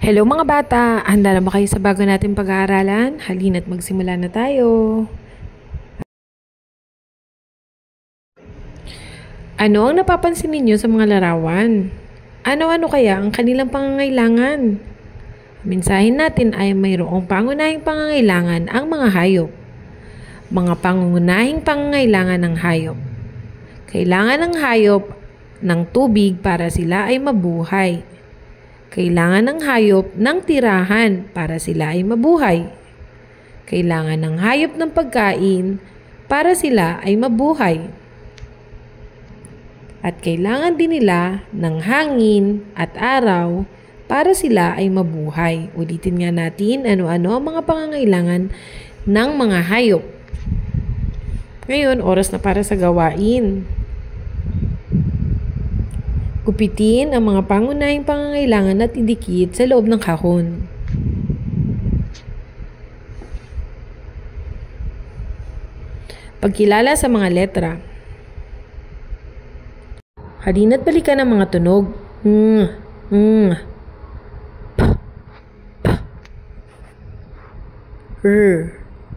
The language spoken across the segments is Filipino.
Hello mga bata! Handa na ba kayo sa bago natin pag-aaralan? Halina't magsimula na tayo! Ano ang napapansin ninyo sa mga larawan? Ano-ano kaya ang kanilang pangangailangan? Mensahin natin ay mayroong pangunahing pangangailangan ang mga hayop. Mga pangunahing pangangailangan ng hayop. Kailangan ng hayop ng tubig para sila ay mabuhay. Kailangan ng hayop ng tirahan para sila ay mabuhay. Kailangan ng hayop ng pagkain para sila ay mabuhay. At kailangan din nila ng hangin at araw para sila ay mabuhay. Ulitin nga natin ano-ano ang mga pangangailangan ng mga hayop. Ngayon, oras na para sa gawain. Gupitin ang mga pangunahing pangangailangan at idikit sa loob ng kahon. Pagkilala sa mga letra. Halina't balikan ang mga tunog. P,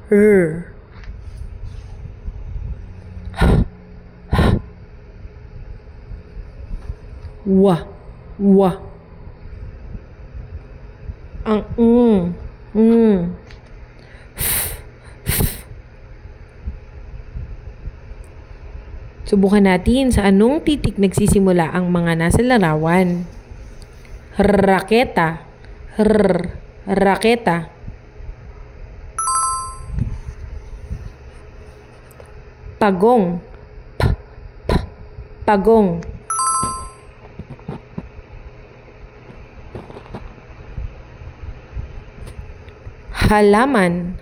r, wa, ang Subukan natin sa anong titik nagsisimula ang mga nasa larawan. Raketa, raketa. Pagong, pagong. Halaman,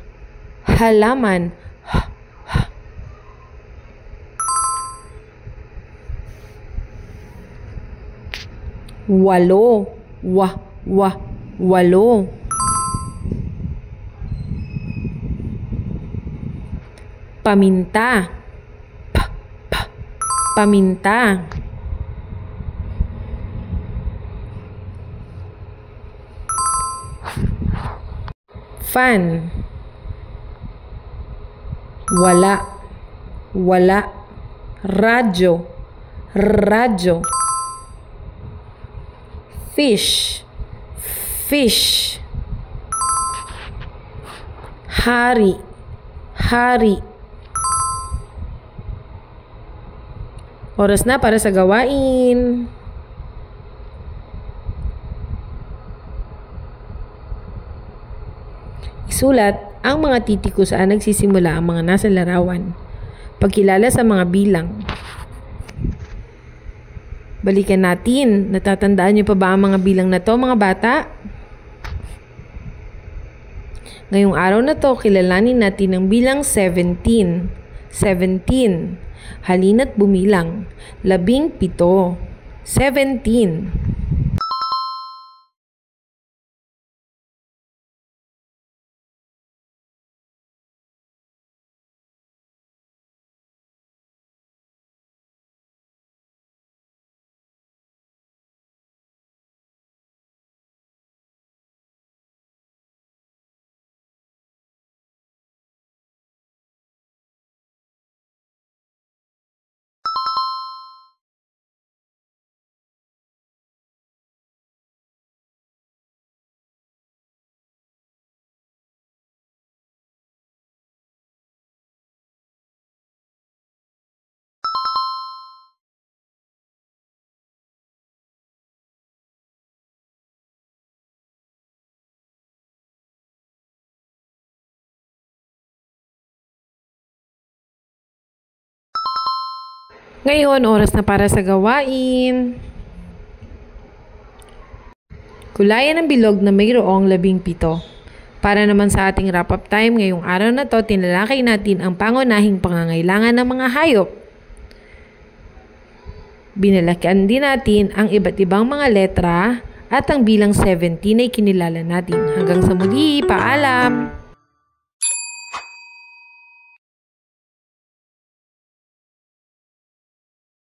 halaman. Walo, walo. Paminta, paminta. Fan, wala. Radyo, fish, hari. Oras na para sa gawain. Isulat ang mga titik kung saan nagsisimula ang mga nasa larawan. Pagkilala sa mga bilang. Balikan natin. Natatandaan niyo pa ba ang mga bilang na to, mga bata? Ngayong araw na to, kilalanin natin ang bilang 17. 17. Halina't bumilang. 17. 17. Ngayon, oras na para sa gawain. Kulayan ang bilog na mayroong 17. Para naman sa ating wrap-up time, ngayong araw na to, tinalakay natin ang pangunahing pangangailangan ng mga hayop. Binalakihan din natin ang iba't ibang mga letra at ang bilang 17 ay kinilala natin. Hanggang sa muli, paalam!